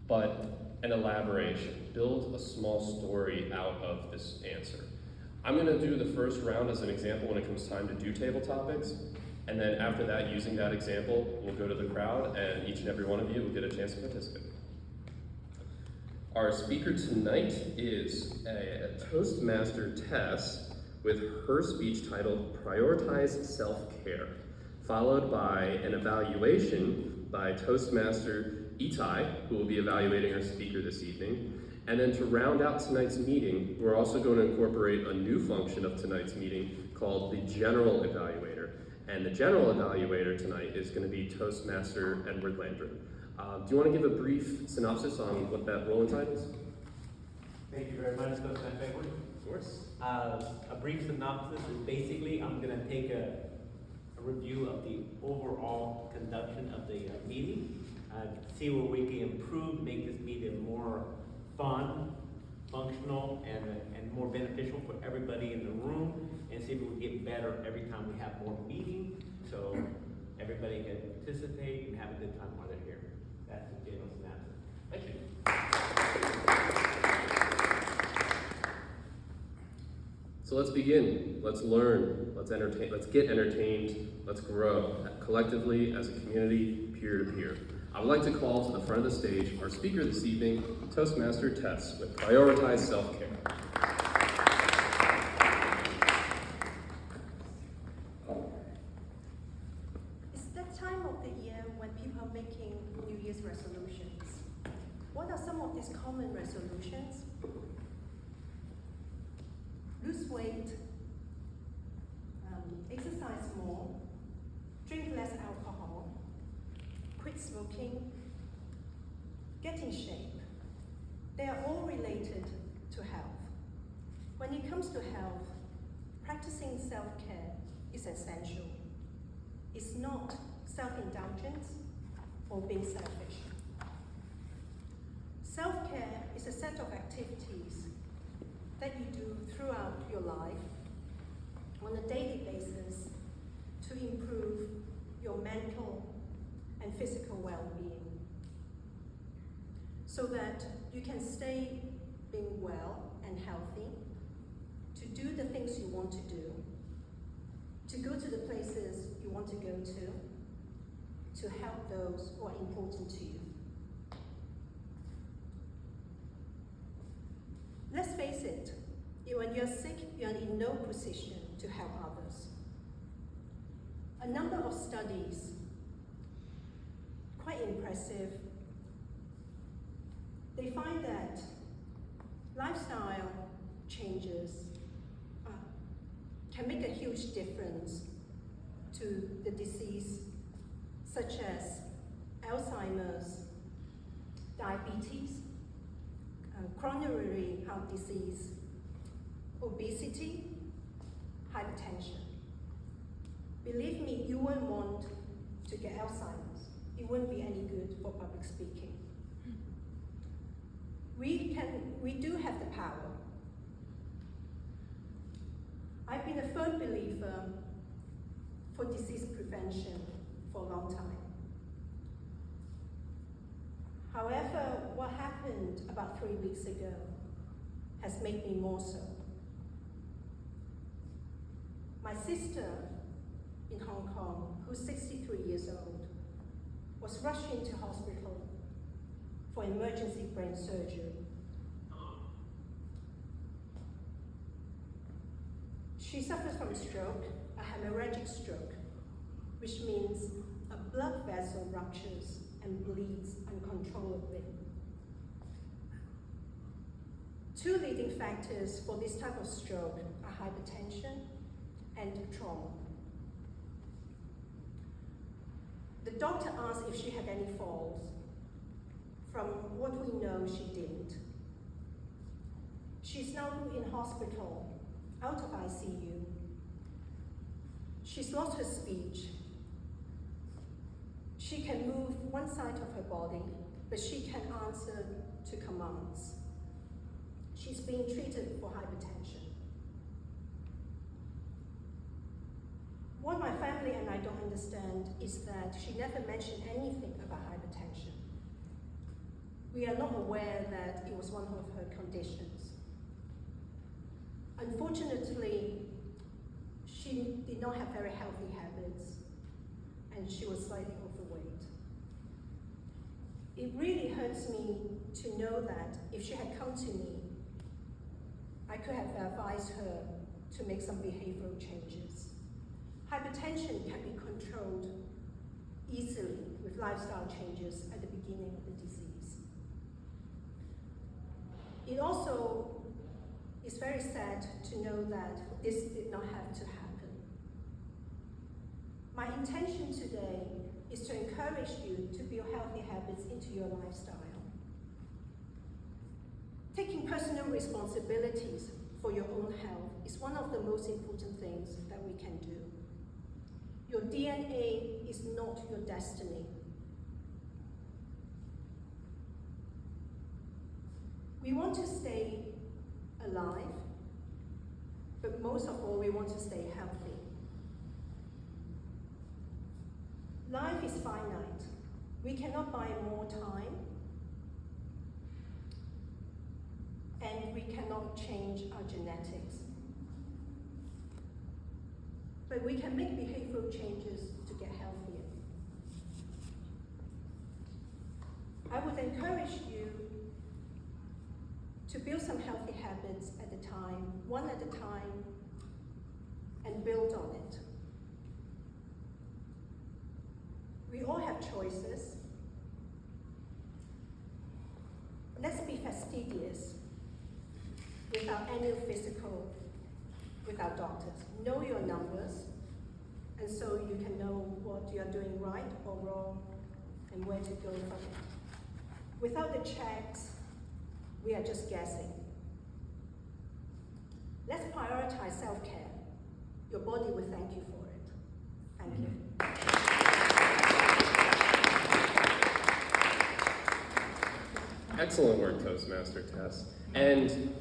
but an elaboration. Build a small story out of this answer. I'm gonna do the first round as an example when it comes time to do table topics, and then after that, using that example, we'll go to the crowd and each and every one of you will get a chance to participate. Our speaker tonight is a Toastmaster Tess with her speech titled Prioritize Self-Care, followed by an evaluation by Toastmaster Itai, who will be evaluating our speaker this evening. And then to round out tonight's meeting, we're also going to incorporate a new function of tonight's meeting called the General Evaluator. And the General Evaluator tonight is going to be Toastmaster Edward Landrum. Do you want to give a brief synopsis on what that role entitles? Thank you very much, Toastmaster Edward. Of course. A brief synopsis is basically I'm going to take a review of the overall conduction of the meeting, see where we can improve, make this meeting more fun, functional, and more beneficial for everybody in the room, and see if we can get better every time we have more meetings, so everybody can participate and have a good time while they're here. That's the general synopsis. Thank you. So let's begin. Let's learn. Let's entertain. Let's get entertained. Let's grow collectively as a community, peer to peer. I would like to call to the front of the stage our speaker this evening, Toastmaster Tess, with Prioritize Self-Care. It's that time of the year when people are making New Year's resolutions. What are some of these common resolutions? Lose weight, exercise more, drink less alcohol, quit smoking, get in shape. They are all related to health. When it comes to health, practicing self-care is essential. It's not self-indulgence or being selfish. Self-care is a set of activities that you do throughout your life on a daily basis to improve your mental and physical well-being, so that you can stay being well and healthy, to do the things you want to do, to go to the places you want to go to help those who are important to you. Let's face it, when you're sick, you're in no position to help others. A number of studies, quite impressive, they find that lifestyle changes can make a huge difference to the disease, such as Alzheimer's, diabetes, coronary heart disease, obesity, hypertension. Believe me, you won't want to get Alzheimer's. It wouldn't be any good for public speaking. We do have the power. I've been a firm believer for disease prevention for a long time. However, what happened about 3 weeks ago has made me more so. My sister in Hong Kong, who's 63 years old, was rushed into hospital for emergency brain surgery. She suffers from stroke, a hemorrhagic stroke, which means a blood vessel ruptures and bleeds uncontrollably. Two leading factors for this type of stroke are hypertension and trauma. The doctor asked if she had any falls. From what we know, she didn't. She's now in hospital, out of ICU. She's lost her speech. She can move one side of her body, but she can answer to commands. She's being treated for hypertension. What my family and I don't understand is that she never mentioned anything about hypertension. We are not aware that it was one of her conditions. Unfortunately, she did not have very healthy habits, and she was slightly overweight. It really hurts me to know that if she had come to me, I could have advised her to make some behavioral changes. Hypertension can be controlled easily with lifestyle changes at the beginning of the disease. It also is very sad to know that this did not have to happen. My intention today is to encourage you to build healthy habits into your lifestyle. Taking personal responsibilities for your own health is one of the most important things that we can do. Your DNA is not your destiny. We want to stay alive, but most of all, we want to stay healthy. Life is finite. We cannot buy more time, and we cannot change our genetics. But we can make behavioral changes to get healthier. I would encourage you to build some healthy habits at a time, one at a time, and build on it. We all have choices. Let's be fastidious with our annual physical with our doctors. Know your numbers, and so you can know what you are doing right or wrong and where to go from it. Without the checks, we are just guessing. Let's prioritize self-care. Your body will thank you for it. Thank you. Excellent work, Toastmaster Tess. And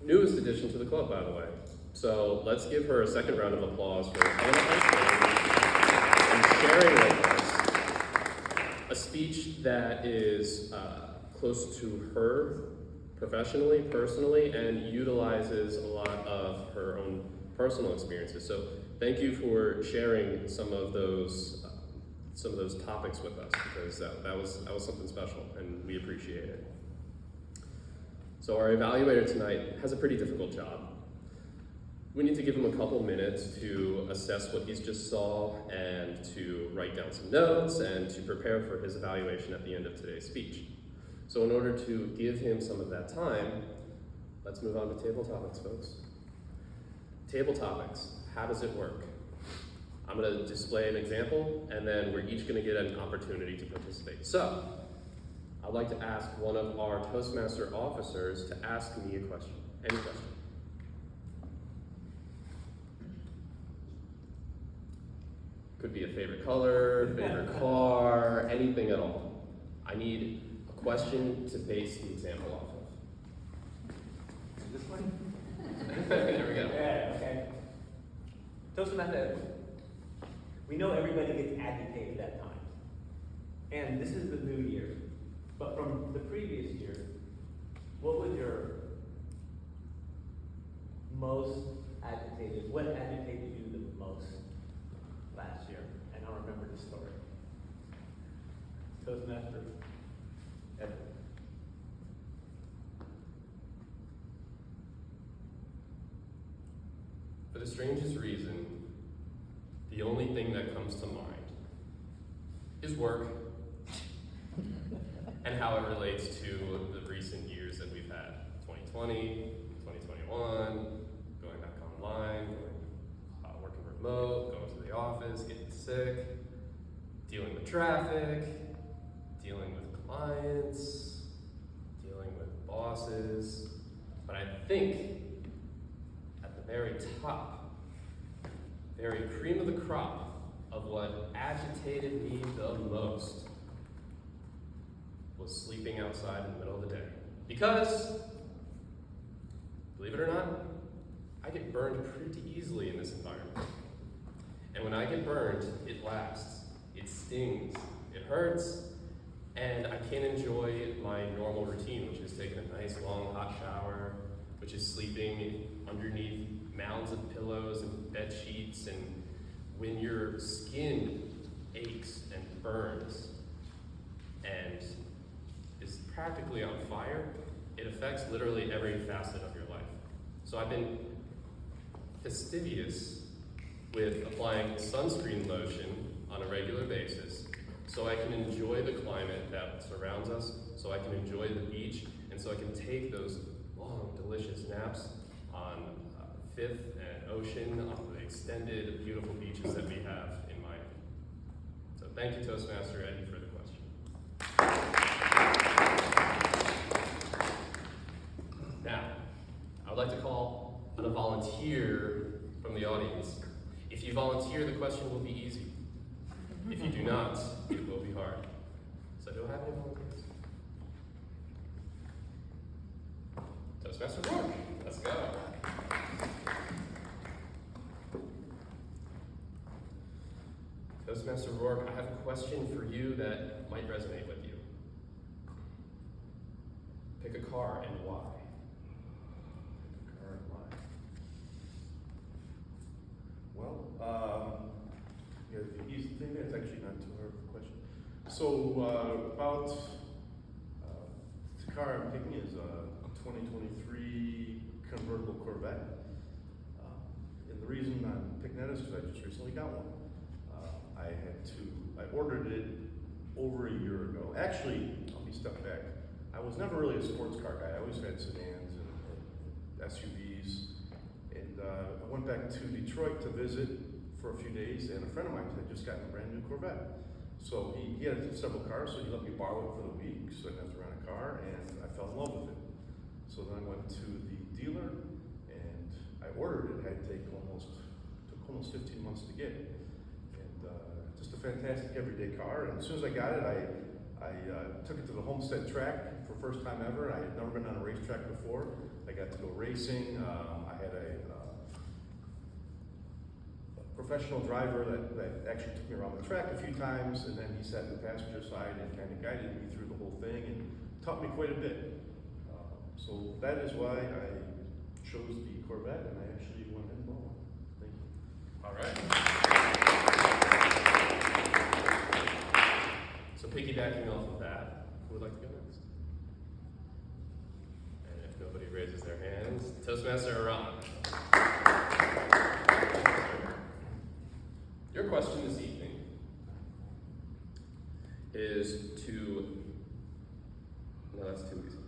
newest addition to the club, by the way. So let's give her a second round of applause for and sharing with us a speech that is close to her professionally, personally, and utilizes a lot of her own personal experiences. So thank you for sharing some of those topics with us, because that was something special, and we appreciate it. So our evaluator tonight has a pretty difficult job. We need to give him a couple minutes to assess what he's just saw and to write down some notes and to prepare for his evaluation at the end of today's speech. So in order to give him some of that time, let's move on to table topics, folks. Table topics, how does it work? I'm going to display an example, and then we're each going to get an opportunity to participate. So, I'd like to ask one of our Toastmaster officers to ask me a question. Any question? Could be a favorite color, favorite car, anything at all. I need a question to base the example off of. This one? There we go. Yeah, okay. Toastmasters. We know everybody gets agitated at times. And this is the new year. But from the previous year, what was your what agitated you the most last year? And I'll remember the story. Toastmaster. Evan. For the strangest reason, the only thing that comes to mind is work and how it relates to the recent years that we've had. 2020, 2021, going back online, working remote, going to the office, getting sick, dealing with traffic, dealing with clients, dealing with bosses. But I think at the very top, very cream of the crop of what agitated me the most was sleeping outside in the middle of the day. Because, believe it or not, I get burned pretty easily in this environment. And when I get burned, it lasts, it stings, it hurts, and I can't enjoy my normal routine, which is taking a nice long hot shower, which is sleeping underneath mounds of pillows and bed sheets, and when your skin aches and burns and is practically on fire, it affects literally every facet of your life. So I've been fastidious with applying sunscreen lotion on a regular basis so I can enjoy the climate that surrounds us, so I can enjoy the beach, and so I can take those long, delicious naps on Fifth and Ocean, on the extended, beautiful beaches that we have in Miami. So thank you, Toastmaster Eddie, for the question. Now, I would like to call on a volunteer from the audience. If you volunteer, the question will be easy. If you do not, it will be hard. So do I have any volunteers? Toastmaster Rourke, let's go. Toastmaster Rourke, I have a question for you that might resonate with you. Pick a car and why. Pick a car and why. Well, yeah, the easy thing is actually not too hard of a question. So, about the car I'm picking is a 2023 convertible Corvette. And the reason I'm picking that is because I just recently got one. I ordered it over a year ago. Actually, let me step back. I was never really a sports car guy. I always had sedans and SUVs. And I went back to Detroit to visit for a few days, and a friend of mine had just gotten a brand new Corvette. So he had several cars, so he let me borrow it for the week so I didn't have to rent a car, and I fell in love with it. So then I went to the dealer, and I ordered it. It had to take took almost 15 months to get it. Just a fantastic everyday car, and as soon as I got it, I took it to the Homestead track for the first time ever. I had never been on a racetrack before. I got to go racing. I had a professional driver that actually took me around the track a few times, and then he sat in the passenger side and kind of guided me through the whole thing and taught me quite a bit. So that is why I chose the Corvette, and I actually went and bought one. Thank you. All right. So piggybacking off of that, who would like to go next? And if nobody raises their hands, Toastmaster Iran. Your question this evening is to, no, that's too easy.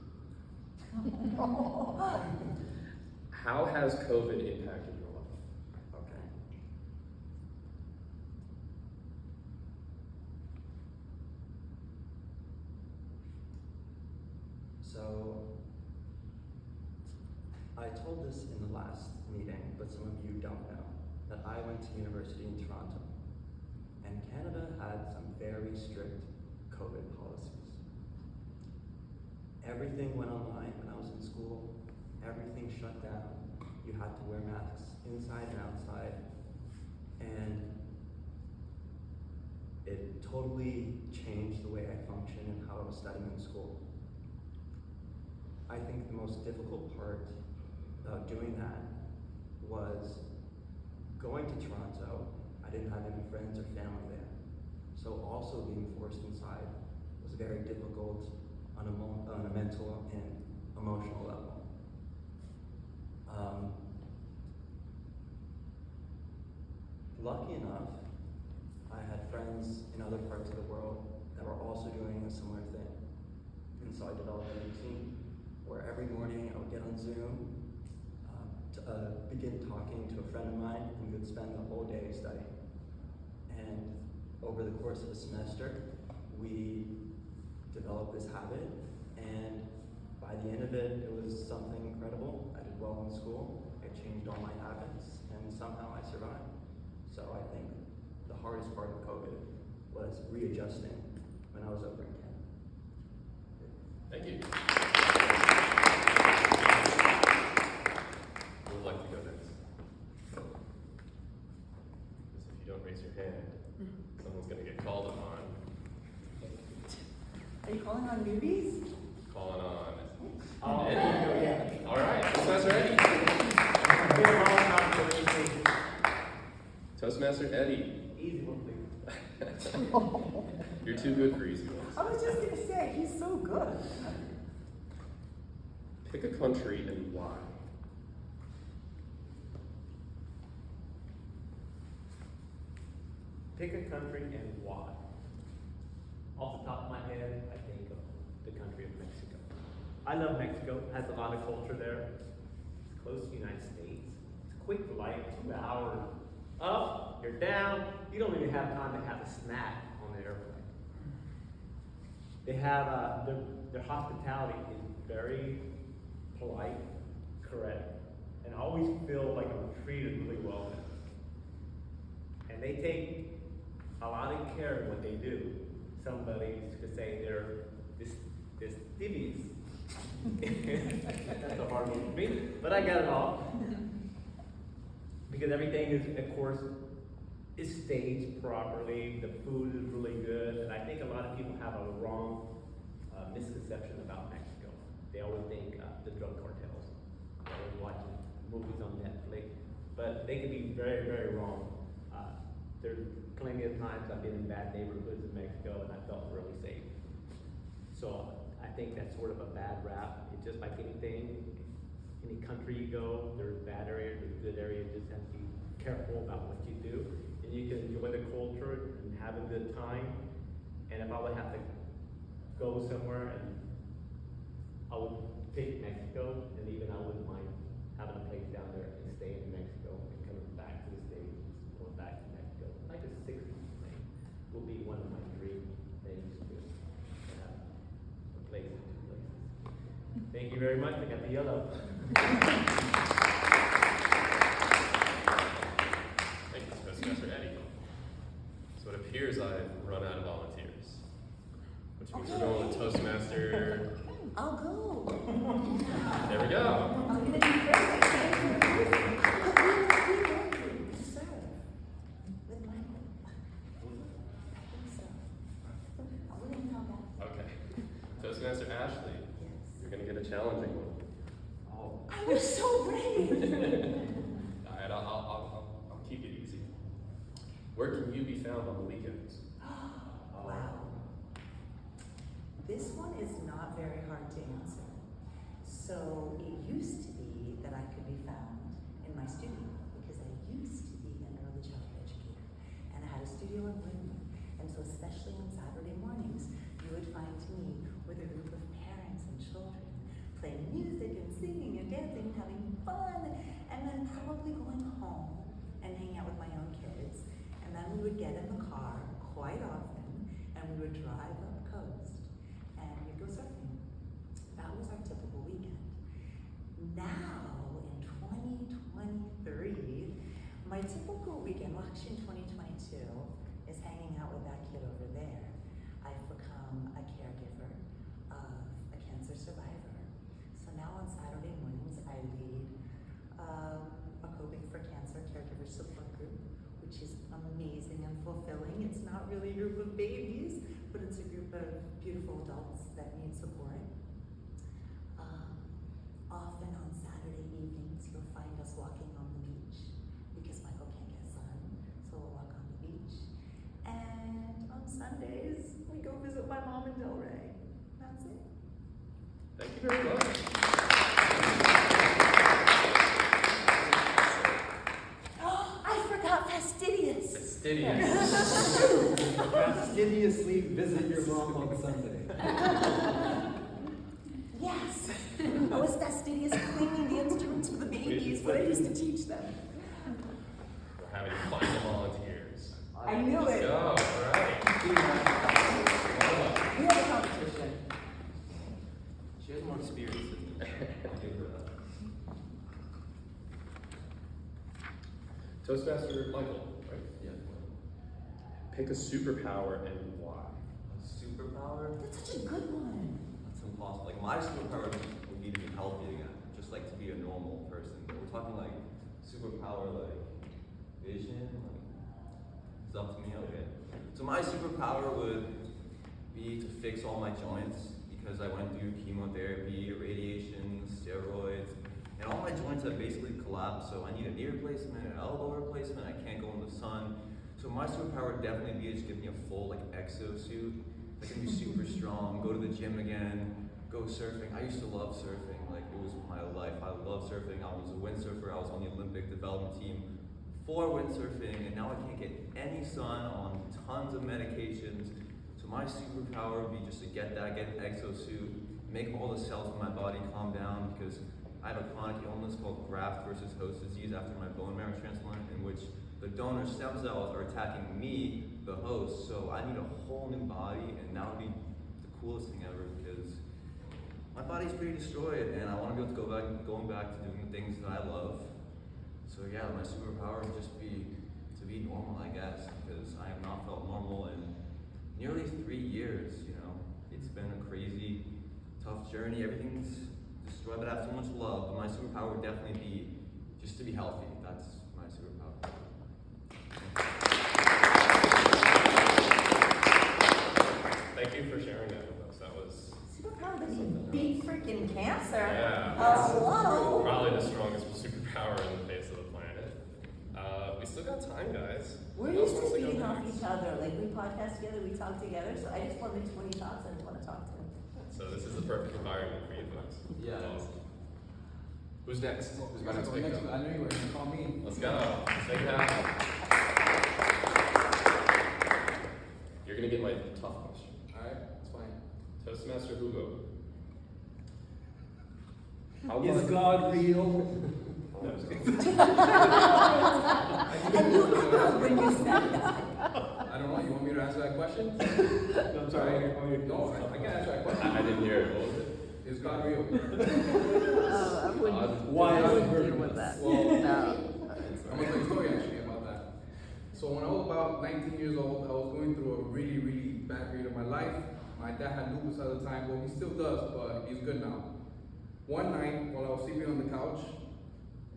How has COVID impacted your life? Okay. So, I told this in the last meeting, but some of you don't know, that I went to university in Toronto. And Canada had some very strict COVID policies. Everything went online when I was in school. Everything shut down. You had to wear masks inside and outside. And it totally changed the way I functioned and how I was studying in school. I think the most difficult part of doing that was going to Toronto. I didn't have any friends or family there. So also being forced inside was very difficult on a mental and emotional level. Lucky enough, I had friends in other parts of the world that were also doing a similar thing. And so I developed a routine where every morning I would get on Zoom, begin talking to a friend of mine, and we would spend the whole day studying. And over the course of a semester, we developed this habit, and by the end of it, it was something incredible. I did well in school, I changed all my habits, and somehow I survived. So I think the hardest part of COVID was readjusting when I was over in Canada. Thank you. Who would like to go next? Because if you don't raise your hand, someone's going to get called upon. Are you calling on newbies? Toastmaster Eddie. Easy one, please. You're too good for easy ones. I was just gonna say, he's so good. Pick a country and why. Pick a country and why. Off the top of my head, I think of the country of Mexico. I love Mexico. It has a lot of culture there. It's close to the United States. It's a quick flight, 2 hours. Up, you're down. You don't even have time to have a snack on the airplane. They have their hospitality is very polite, correct, and I always feel like I'm treated really well there. And they take a lot of care in what they do. Somebody could say they're fastidious. That's a hard one for me, but I got it all. Because everything is, of course, is staged properly, the food is really good, and I think a lot of people have a wrong misconception about Mexico. They always think the drug cartels. They're always watching movies on Netflix, but they can be very, very wrong. There's plenty of times I've been in bad neighborhoods in Mexico and I felt really safe. So I think that's sort of a bad rap. It's just like anything, any country you go, there's bad areas, there's good areas. You just have to be careful about what you do. And you can enjoy the culture and have a good time. And if I would have to go somewhere, and I would pick Mexico, and even I wouldn't mind having a place down there and staying in Mexico and coming back to the States, going back to Mexico. Like a 60s thing will be one of my dream things to have a place in 2 places. Thank you very much. I got the yellow. Thank you, Toastmaster Eddie. So it appears I've run out of volunteers, which means we're going with Toastmaster. I'll go. There we go. I'm gonna do great. But we are going to serve with Michael. I think so. We're gonna come back. Okay. Toastmaster Ashley, Yes. you're going to get a challenging one. Oh. I was so brave. All right, I'll keep it easy. Where can you be found on the weekends? Wow. This one is not very hard to answer. So it used to be that I could be found in my studio because I used to be an early childhood educator and I had a studio in Woodland. And so especially on Saturday mornings, you would find me with a group of parents and children playing music and singing and dancing and having fun, and then probably going home and hanging out with my own kids. And then we would get in the car quite often and we would drive up coast and we'd go surfing. That was our typical weekend. Now, in 2023, my typical weekend, well actually in 2022, is hanging out with that kid over there. I've become a caregiver of a cancer survivor. So now on Saturday mornings, I lead a Coping for Cancer caregiver support group, which is amazing and fulfilling. It's not really a group of babies, but it's a group of beautiful adults that need support. Often on Saturday evenings, you'll find us walking on the beach because Michael can't get sun, so we'll walk on the beach. And on Sundays, we go visit my mom in Delray. That's it. Thank you very much. I forgot fastidious. Fastidious. Fastidiously visit your mom on Sunday. Yes. I was fastidious cleaning the instruments for the babies, what I used to teach them. We're having final volunteers. I knew Let's it. go. All right. We had a competition. She has more experience than me. I'll give her that. Toastmaster Michael, right? Yeah. Pick a superpower and why. A superpower? That's such a good one. That's impossible. Like my superpower would be to be healthy again, just like to be a normal person. But we're talking like superpower, like vision. Like it's up to me. Okay. So my superpower would be to fix all my joints because I went through chemotherapy, radiation, steroids, and all my joints have basically collapsed collapse, so I need a knee replacement, an elbow replacement, I can't go in the sun. So my superpower would definitely be just give me a full like exosuit. I can be super strong, go to the gym again, go surfing. I used to love surfing, like it was my life. I love surfing. I was a windsurfer, I was on the Olympic development team for windsurfing, and now I can't get any sun on tons of medications. So my superpower would be just to get that, get an exosuit, make all the cells in my body calm down, because I have a chronic illness called graft versus host disease after my bone marrow transplant, in which the donor stem cells are attacking me, the host. So I need a whole new body, and that would be the coolest thing ever, because my body's pretty destroyed, and I want to be able to going back to doing the things that I love. So yeah, my superpower would just be to be normal, I guess, because I have not felt normal in nearly 3 years. You know, it's been a crazy, tough journey. Everything's destroyed, but I have so much love. But my superpower would definitely be just to be healthy. That's my superpower. Thank you for sharing that with us. That was Superpower that you beat freaking cancer. Yeah. Hello. probably the strongest superpower in the face of the planet. We still got time, guys. We're Who else used wants to go feeding off next? each other. Like we podcast together, we talk together. So I just want the 20 thoughts I just want to talk to. So this is the perfect environment for you folks. Yeah. Awesome. Who's next? Who's my next I victim? knew you were going to call me. Let's go. Let's make it happen. You're gonna get my tough question. Alright, that's fine. Toastmaster Hugo. Is God real? No, just kidding. And you echoed when you said that. I don't know, you want me to answer that question? I'm sorry. No, I can answer that question. I didn't hear it. What was it? Is God real? I wouldn't. Why I not? wouldn't deal with that. Well, No. I'm going to tell you a story actually about that. So when I was about 19 years old, I was going through a really, really bad period of my life. My dad had lupus at the time, well he still does, but he's good now. One night, while I was sleeping on the couch,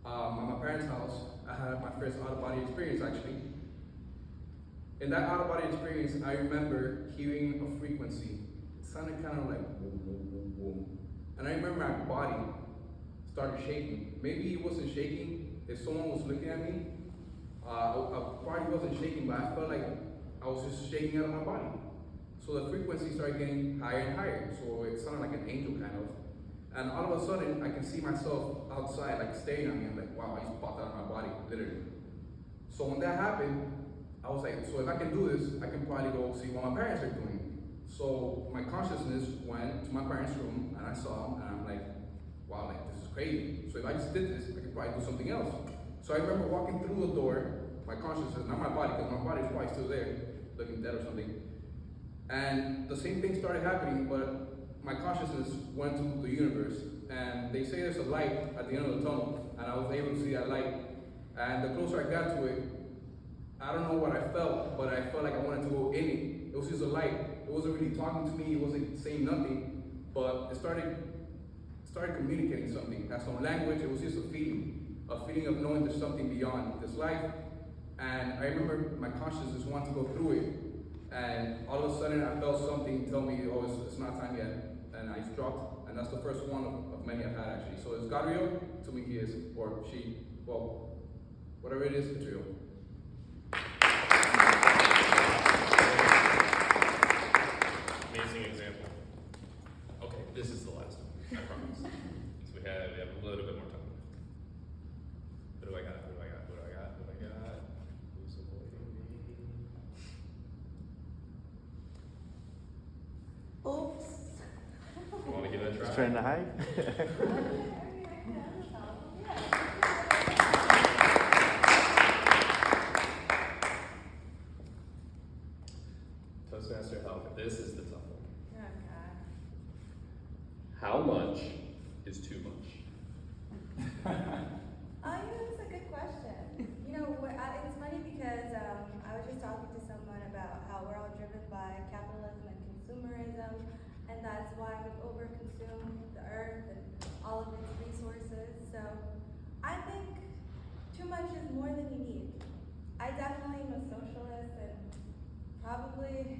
at my parents' house, I had my first out-of-body experience actually. In that out-of-body experience, I remember hearing a frequency. It sounded kind of like boom, boom, boom, boom. And I remember my body started shaking. Maybe it wasn't shaking if someone was looking at me. I probably wasn't shaking, but I felt like I was just shaking out of my body. So the frequency started getting higher and higher. So it sounded like an angel kind of. And all of a sudden, I can see myself outside, like staring at me. I'm like, wow, I just popped out of my body, literally. So when that happened, I was like, so if I can do this, I can probably go see what my parents are doing. So my consciousness went to my parents' room, and I saw them, and I'm like, wow, like this is crazy. So if I just did this, I could probably do something else. So I remember walking through the door, my consciousness, not my body, because my body is probably still there, looking dead or something. And the same thing started happening, but my consciousness went to the universe, and they say there's a light at the end of the tunnel, and I was able to see that light. And the closer I got to it, I don't know what I felt, but I felt like I wanted to go in it. It was just a light. It wasn't really talking to me. It wasn't saying nothing, but it started communicating something. It had some language. It was just a feeling of knowing there's something beyond this life. And I remember my consciousness wanted to go through it, and all of a sudden I felt something tell me, oh, it's not time yet. And I just dropped, and that's the first one of many I've had actually. So is God real? To me he is, or she, well, whatever it is, it's real. Amazing example. Okay, this is the last one, I promise. So we have a little bit more time. Who do I got? Who's avoiding me? Oops. You want to give that a try? Trying to hide? Toastmaster help. This is the tough one. Oh, God. How much is too much? That's a good question. It's funny because I was just talking to someone about how we're all driven by capitalism and consumerism, and that's why we overconsume the earth and all of its resources. So I think too much is more than you need. I definitely am a socialist and probably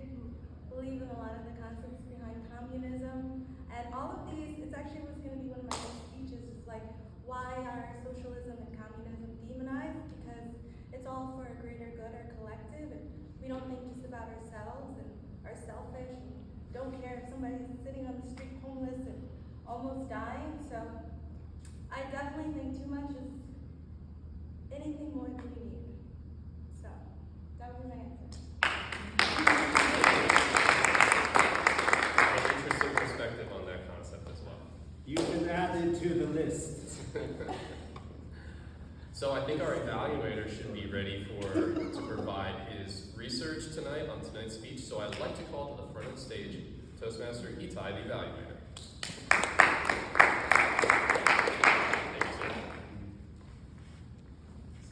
believe in a lot of the concepts behind communism. And all of these, it's actually was going to be one of my next speeches, is like, why are socialism and communism added to the list. So I think our evaluator should be ready to provide his research tonight on tonight's speech. So I'd like to call to the front of the stage Toastmaster Itai, the evaluator. Thank you, sir.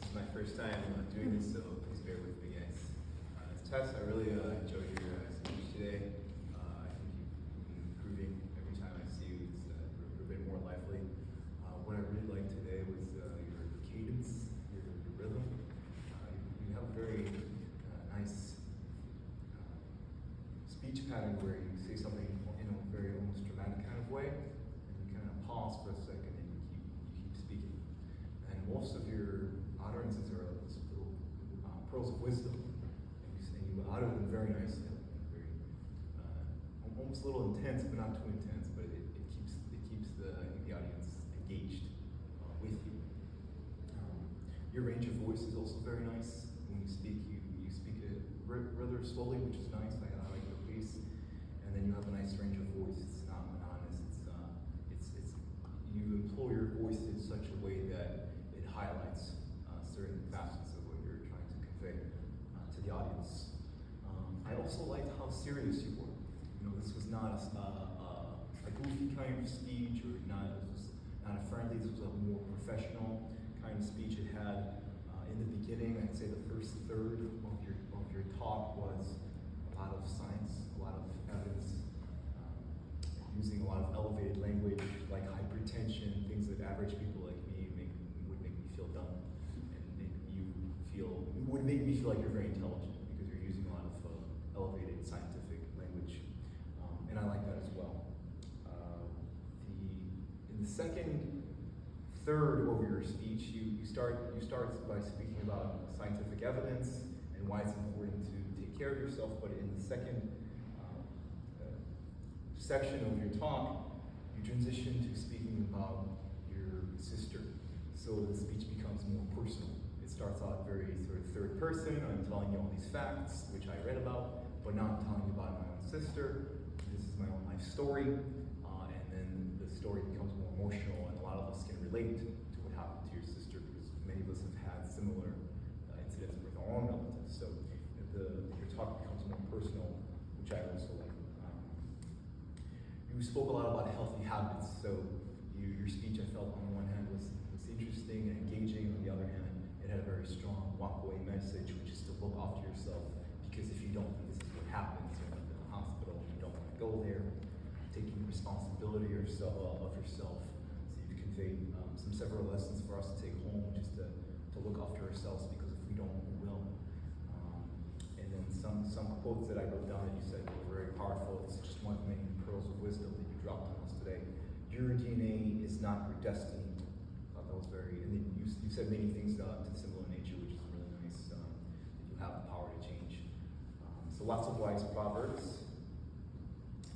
This is my first time doing this, so please bear with me, guys. Tess, I really enjoyed your speech today. I think you've been improving every time I see you. It's a bit more lively. What I really liked today was your cadence, your rhythm. You have a very nice speech pattern where you say something in a very almost dramatic kind of way, and you kind of pause for a second and you keep speaking. And most of your utterances are little pearls of wisdom, and you utter them very nicely, very almost a little intense, but not too intense. But it keeps the audience engaged with you. Your range of voice is also very nice. When you speak, you speak it rather slowly, which is nice. I like the pace, and then you have a nice range of voice. It's not monotonous. It's you employ your voice in such a way that it highlights certain facets of what you're trying to convey to the audience. I also liked how serious you were. You know, this was not a goofy kind of speech, or this was not a friendly. This was a more professional kind of speech. It had in the beginning, I'd say the first third of your talk was a lot of science, a lot of evidence, using a lot of elevated language like hypertension, things that average people like me would make me feel dumb, and would make me feel like you're very intelligent because you're using a lot of elevated scientific language, and I like that as well. In the second third of your speech, you start by speaking about scientific evidence and why it's important to take care of yourself. But in the second section of your talk, you transition to speaking about your sister. So the speech becomes more personal. It starts out very sort of third person. I'm telling you all these facts, which I read about, but now I'm telling you about my own sister. This is my own life story. And then the story becomes more emotional, and a lot of us can relate to what happened to your sister because many of us have had similar incidents with our own relatives. So your talk becomes more personal, which I also like. You spoke a lot about healthy habits. So your speech, I felt, on the one hand was interesting and engaging. On the other hand, it had a very strong walk-away message, which is to look after yourself, because if you don't, this is what happens. You end up in the hospital, you don't want to go there. Taking responsibility of yourself. So you've conveyed several lessons for us to take home, just to look after ourselves, because if we don't, we will. And then some quotes that I wrote down that you said were very powerful. It's just one of many pearls of wisdom that you dropped on us today. Your DNA is not your destiny. I thought that was very, and then you said many things to similar nature, which is really nice, that you have the power to change. So lots of wise proverbs.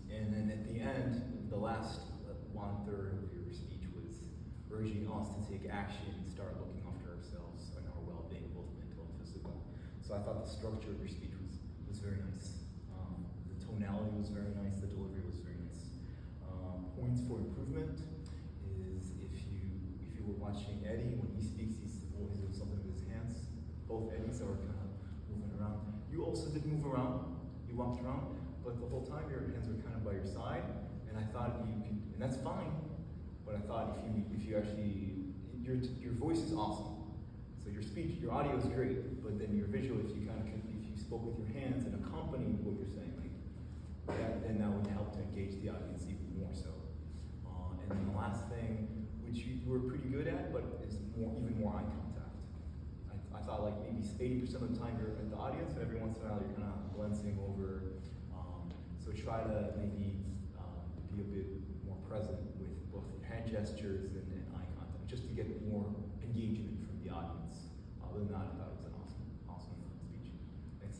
And then at the end, the last 1/3 of your speech was urging us to take action and start looking after ourselves and our well-being, both mental and physical. So I thought the structure of your speech was very nice. The tonality was very nice. The delivery was very nice. Points for improvement is if you were watching Eddie, when he speaks, he's always doing something with his hands. Both Eddies are kind of moving around. You also did move around. You walked around. But the whole time your hands were kind of by your side, and I thought you could, and that's fine. But I thought if you actually, your voice is awesome. So your speech, your audio is great, but then your visual, if you spoke with your hands and accompanied what you're saying, then that would help to engage the audience even more so. And then the last thing, which you were pretty good at, but is even more eye contact. I thought like maybe 80% of the time you're at the audience, and every once in a while you're kind of glancing over. So try to maybe be a bit more present with both hand gestures and eye contact, just to get more engagement from the audience. Other than that, I thought it was an awesome speech. Thanks.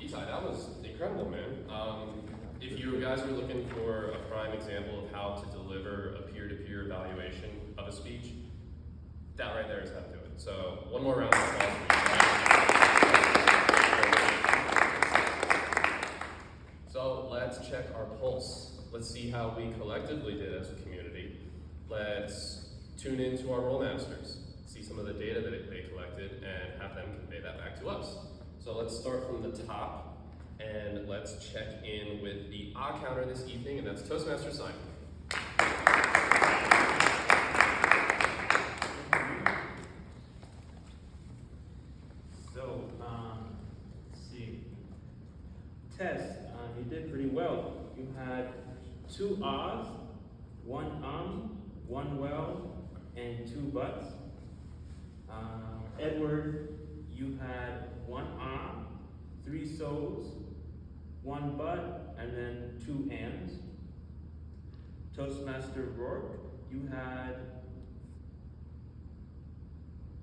Itai, that was incredible, man. If you guys were looking for a prime example of how to deliver a peer-to-peer evaluation of a speech, that right there is how to do it. So one more round of applause. So check our pulse. Let's see how we collectively did as a community. Let's tune into our role masters, see some of the data that they collected, and have them convey that back to us. So let's start from the top, and let's check in with the counter this evening, and that's Toastmaster Simon. So, let's see. Tess, you did pretty well. You had 2 ahs, 1 1 well, and 2 buts. Edward, you had 1 ah, 3 so's, 1 but, and then 2 ands. Toastmaster Rourke, you had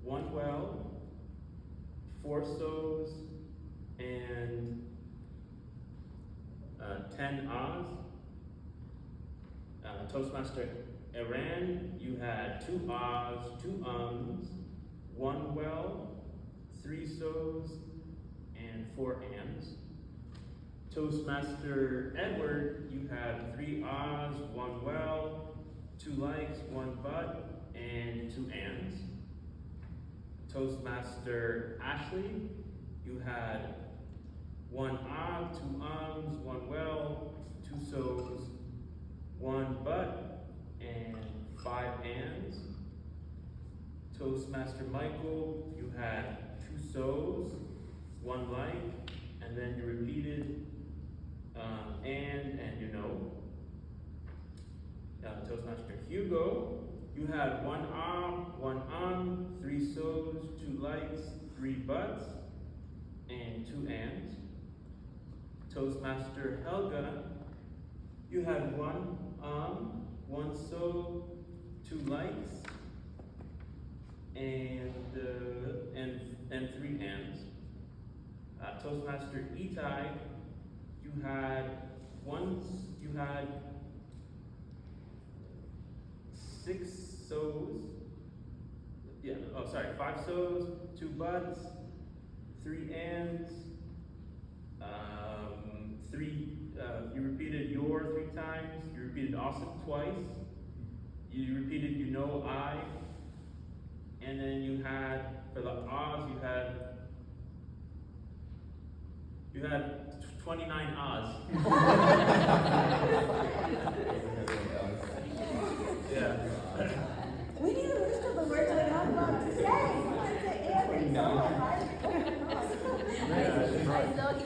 1 well, 4 so's, and 10 ahs. Toastmaster Iran, you had 2 ahs, 2 ums, 1 well, 3 so's, and 4 ands. Toastmaster Edward, you had 3 ahs, 1 well, 2 likes, 1 but, and 2 ands. Toastmaster Ashley, you had 1 ah, 2 ums, 1 well, 2 so's, 1 but, and 5 ands. Toastmaster Michael, you had 2 so's, 1 like, and then you repeated and you know. Toastmaster Hugo, you had 1 ah, 1 3 so's, 2 likes, 3 buts, and 2 ands. Toastmaster Helga, you had 1 1 so, 2 likes, and 3 ands. Toastmaster Itai, you had 6 so's. 5 so's, 2 buts, 3 ands, 3. You repeated your 3 times. You repeated awesome twice. You repeated you know I. And then you had, for the ahs, you had 29 ahs. Yeah. We need a list of the words we're not allowed to say. We can say and so, right? Yeah.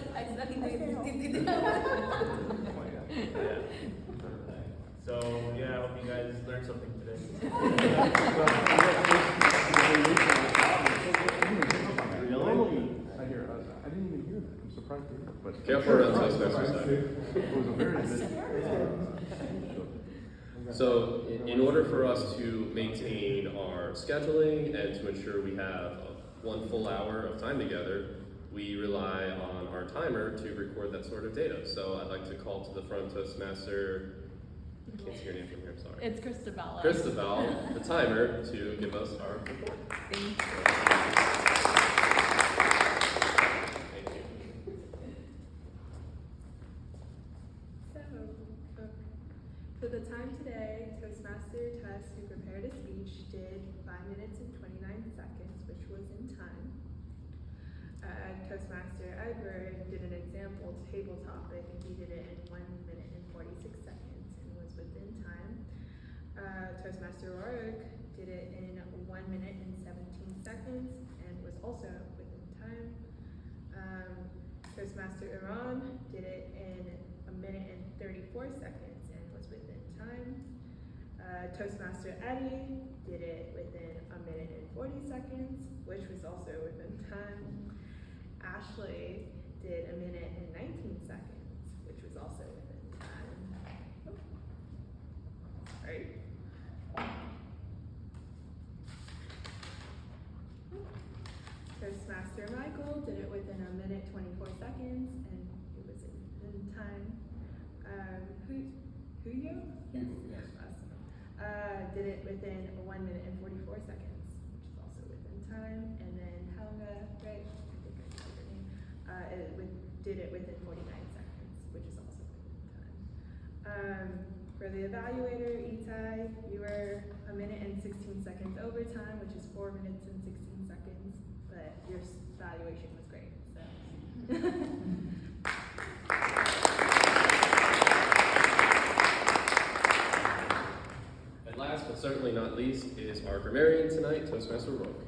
So, yeah, I hope you guys learned something today. I didn't even hear that. I'm surprised to hear that. But Careful around Toastmasters side. it was a very So, in order for us to maintain our scheduling and to ensure we have 1 full hour of time together, we rely on our timer to record that sort of data. So I'd like to call to the front Toastmaster, I can't see your name from here, I'm sorry. It's Christabella. Christabel, the timer, to give us our report. Thank you. Thank you. So, for the time today, Toastmaster Tess, who prepared a speech, did 5 minutes and 29 seconds, which was in time. Toastmaster Edward did an example table topic, and he did it in 1 minute and 46 seconds and was within time. Toastmaster Rourke did it in 1 minute and 17 seconds and was also within time. Toastmaster Iran did it in 1 minute and 34 seconds and was within time. Toastmaster Eddie did it within 1 minute and 40 seconds, which was also within time. Ashley did 1 minute and 19 seconds, which was also within time. Oh. Sorry. Toastmaster Michael did it within 1 minute 24 seconds, and it was in time. Hugo? Yes. Did it within 1 minute and 44 seconds, which is also within time. And then Helga, right? I think I said her name. Did it within 49 seconds, which is also within time. For the evaluator, Itai, you were 1 minute and 16 seconds overtime, which is 4 minutes and 16 seconds, but your evaluation was great, so. And last but certainly not least is our grammarian tonight, Toastmaster Rourke.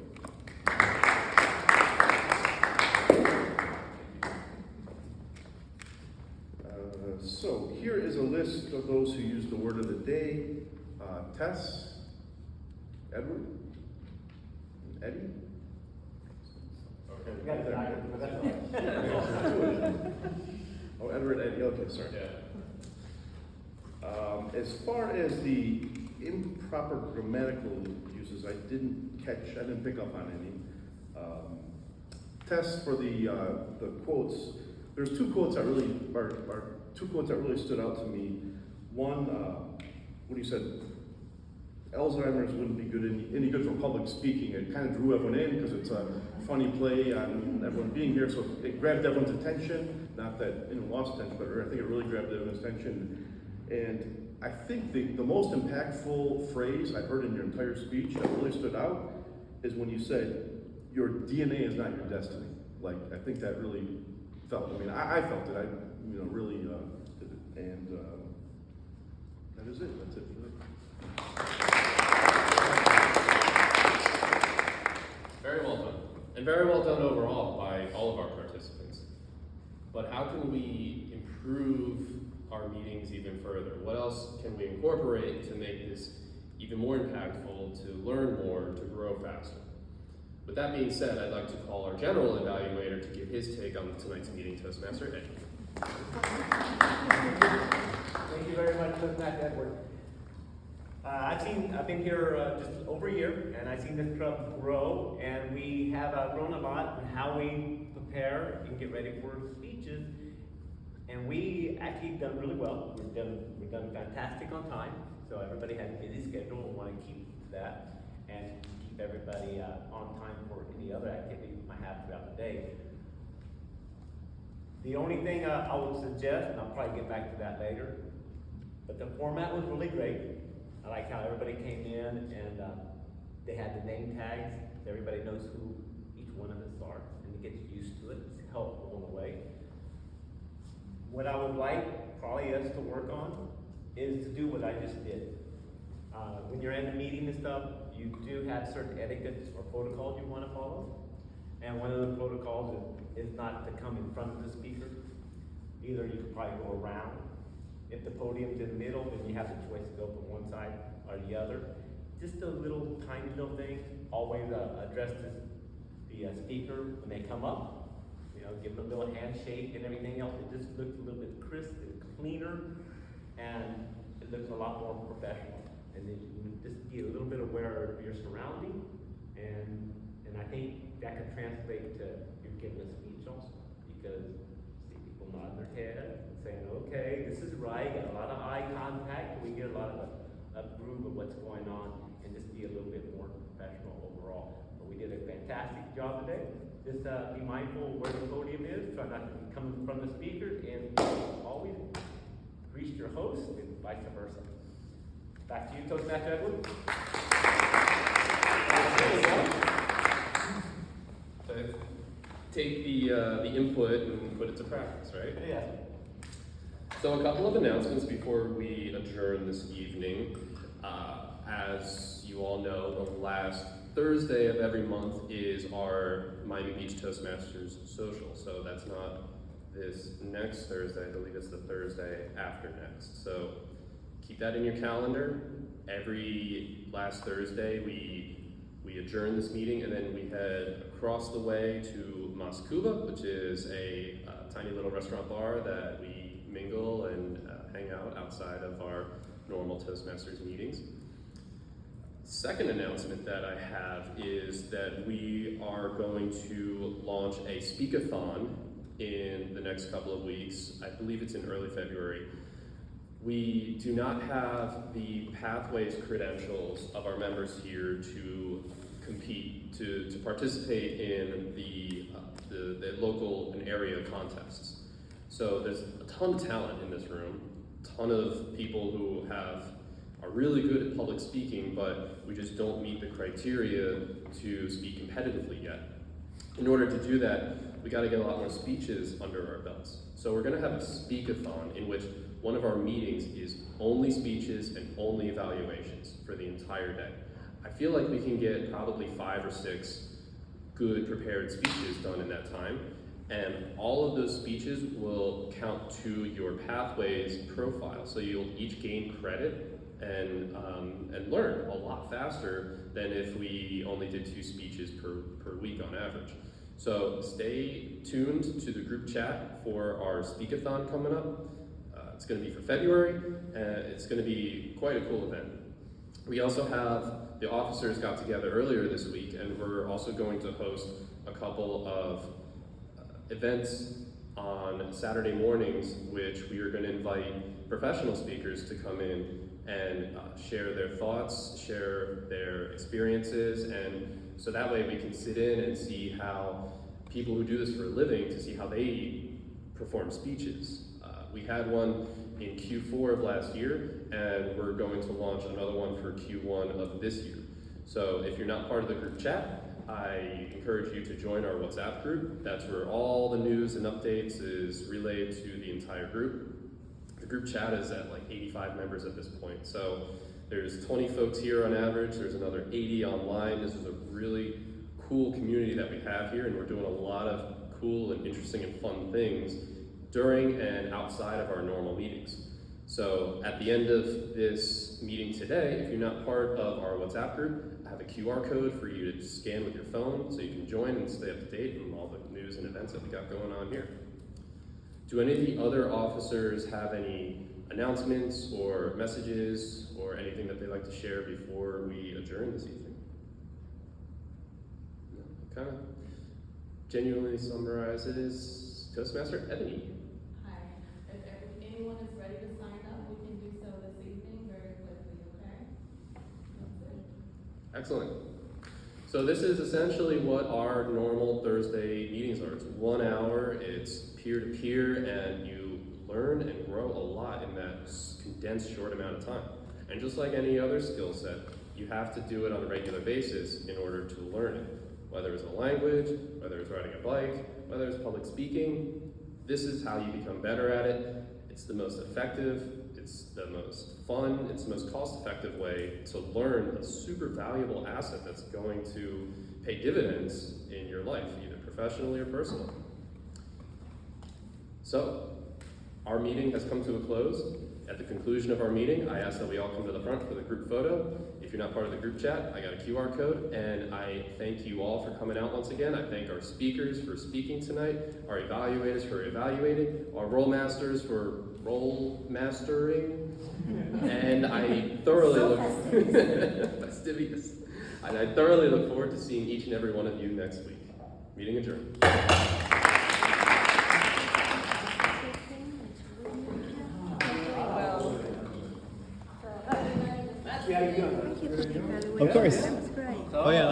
So here is a list of those who use the word of the day. Tess, Edward, Eddie. You got it, Doctor, but that's all right. Oh, Edward, Eddie. Okay, sorry. Yeah. As far as the improper grammatical uses, I didn't pick up on any. Tess, for the quotes, there's two quotes that really stood out to me. One, when he said Alzheimer's wouldn't be any good for public speaking. It kind of drew everyone in because it's a funny play on everyone being here, so it grabbed everyone's attention. Not that anyone lost attention, but I think it really grabbed everyone's attention. And I think the most impactful phrase I heard in your entire speech that really stood out is when you said, "Your DNA is not your destiny." Like, I think that really felt. I mean, I felt it. I really did it, and that is it. That's it for me. Very well done. And very well done overall by all of our participants. But how can we improve our meetings even further? What else can we incorporate to make this even more impactful, to learn more, to grow faster? With that being said, I'd like to call our general evaluator to give his take on tonight's meeting, Toastmaster Eddie. Thank you very much, Toastmaster Edward. I've been here just over a year, and I've seen this club grow, and we have grown a lot in how we prepare and get ready for speeches. And we actually done really well. We've done fantastic on time. So everybody has a busy schedule. We want to keep that and keep everybody on time for any other activity we might have throughout the day. The only thing I would suggest, and I'll probably get back to that later, but the format was really great. I like how everybody came in and they had the name tags. So everybody knows who each one of us are and it gets used to it. It's helpful in a way. What I would like probably us to work on is to do what I just did. When you're in a meeting and stuff, you do have certain etiquettes or protocols you want to follow. And one of the protocols is not to come in front of the speaker. Either you could probably go around. If the podium's in the middle, then you have the choice to go from one side or the other. Just a little tiny little thing. Always address the speaker when they come up. You know, give them a little handshake and everything else. It just looks a little bit crisp and cleaner, and it looks a lot more professional. And then you just be a little bit aware of your surrounding, and I think that can translate to you giving a speech also, because you see people nodding their head and saying, "Okay, this is right." Got a lot of eye contact. We get a lot of a groove of what's going on, and just be a little bit more professional overall. But we did a fantastic job today. Just be mindful where the podium is. Try not to come from the speaker, and always grease your host, and vice versa. Back to you, Toastmaster Edward. Take the input and put it to practice, right? Yeah. So a couple of announcements before we adjourn this evening. As you all know, the last Thursday of every month is our Miami Beach Toastmasters social. So that's not this next Thursday, I believe it's the Thursday after next. So keep that in your calendar. Every last Thursday we adjourn this meeting, and then we head across the way to Mas Cuba, which is a tiny little restaurant bar that we mingle and hang out outside of our normal Toastmasters meetings. Second announcement that I have is that we are going to launch a speakathon in the next couple of weeks. I believe it's in early February. We do not have the Pathways credentials of our members here to compete, to participate in the local and area contests. So there's a ton of talent in this room, ton of people who are really good at public speaking, but we just don't meet the criteria to speak competitively yet. In order to do that, we gotta get a lot more speeches under our belts. So we're gonna have a speak-a-thon in which one of our meetings is only speeches and only evaluations for the entire day. I feel like we can get probably 5 or 6 good prepared speeches done in that time, and all of those speeches will count to your Pathways profile. So you'll each gain credit and learn a lot faster than if we only did 2 speeches per week on average. So stay tuned to the group chat for our speak-a-thon coming up. It's going to be for February, and it's going to be quite a cool event. We also have, the officers got together earlier this week, and we're also going to host a couple of events on Saturday mornings, which we are going to invite professional speakers to come in and share their thoughts, share their experiences, and so that way we can sit in and see how people who do this for a living, to see how they perform speeches. We had one in Q4 of last year, and we're going to launch another one for Q1 of this year. So if you're not part of the group chat, I encourage you to join our WhatsApp group. That's where all the news and updates is relayed to the entire group. The group chat is at like 85 members at this point. So there's 20 folks here on average, there's another 80 online. This is a really cool community that we have here, and we're doing a lot of cool and interesting and fun things during and outside of our normal meetings. So at the end of this meeting today, if you're not part of our WhatsApp group, I have a QR code for you to scan with your phone so you can join and stay up to date on all the news and events that we got going on here. Do any of the other officers have any announcements or messages or anything that they'd like to share before we adjourn this evening? No, kind of genuinely summarizes Toastmaster Ebony. Hi. If anyone is ready to sign up, we can do so this evening very quickly, okay? That's it. Excellent. So this is essentially what our normal Thursday meetings are. It's 1 hour, it's peer-to-peer, and you learn and grow a lot in that condensed short amount of time. And just like any other skill set, you have to do it on a regular basis in order to learn it. Whether it's a language, whether it's riding a bike, whether it's public speaking, this is how you become better at it. It's the most effective, it's the most fun, it's the most cost-effective way to learn a super valuable asset that's going to pay dividends in your life, either professionally or personally. So, our meeting has come to a close. At the conclusion of our meeting, I ask that we all come to the front for the group photo. If you're not part of the group chat, I got a QR code, and I thank you all for coming out once again. I thank our speakers for speaking tonight, our evaluators for evaluating, our role masters for role mastering, and I thoroughly fastidious. And I thoroughly look forward to seeing each and every one of you next week. Meeting adjourned. Thank you for the evaluation. Of course. That was great. Oh yeah.